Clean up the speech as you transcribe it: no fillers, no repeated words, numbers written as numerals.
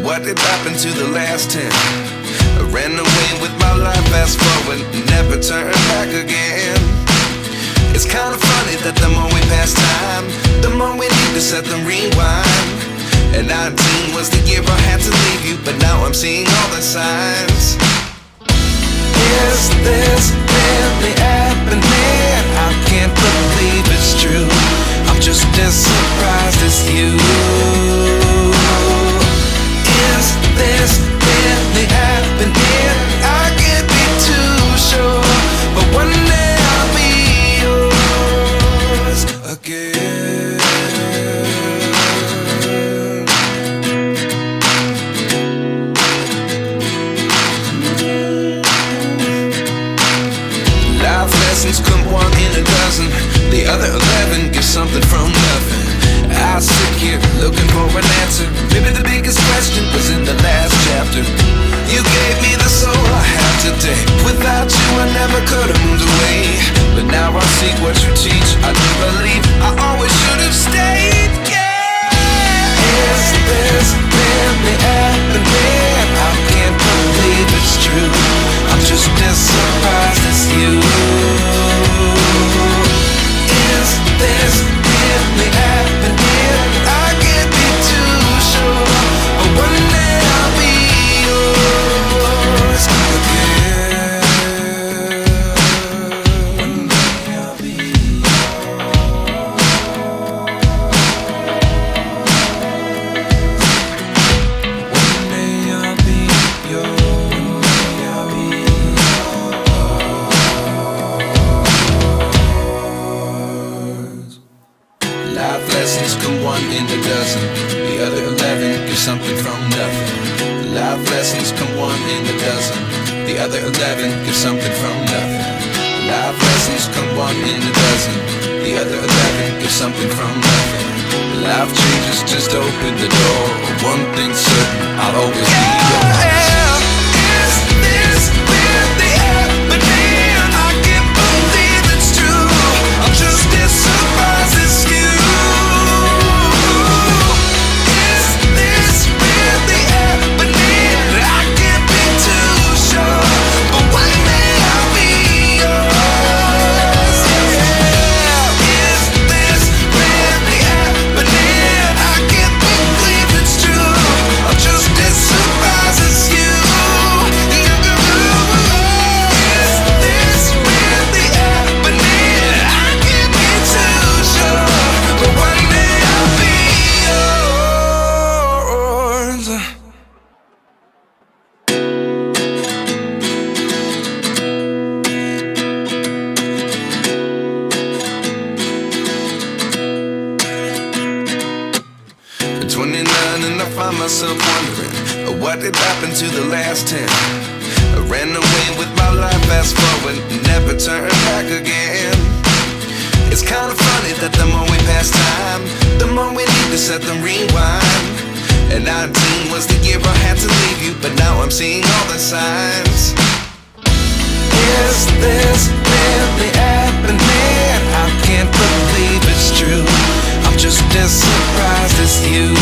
What did happen to the last 10? I ran away with my life, fast forward, never turn back again. It's kind of funny that the more we pass time, the more we need to set them rewind. And 19 was the year I had to leave you, but now I'm seeing all the signs. Is this really happening? I can't believe it's true. I'm just as surprised as you. Is this really happening? I can't be too sure, but one day I'll be yours again. Life lessons come one in a dozen. The other 11 get something from nothing. I sit here looking for an answer. Maybe the biggest question was in the last chapter. You gave me the soul I have today. Without you I never could have moved away. But now I see what you teach. I do believe I always should have stayed. Yeah. Is this really happening? I can't believe it's true. I'm just as surprised as you. Is this really happening? I can't be too sure, but one day I'll be yours again. One day I'll be yours. One day I'll be yours. One day I'll be yours. Life lessons come one in a dozen. The other 11 get something from nothing. Life lessons come one in a dozen. The other 11 get something from nothing. Life lessons come one in a dozen. The other 11 get something from nothing. Life changes, just open the door. One thing's certain, I'll always be yours. Is this really happening? I can't believe it's true. I'm just as surprised as you. And I find myself wondering, what did happen to the last 10? I ran away with my life, fast forward, never turn back again. It's kind of funny that the more we pass time, the more we need to set them rewind. And 19 was the year I had to leave you, but now I'm seeing all the signs. Is this really happening? I can't believe it's true. I'm just as surprised as you.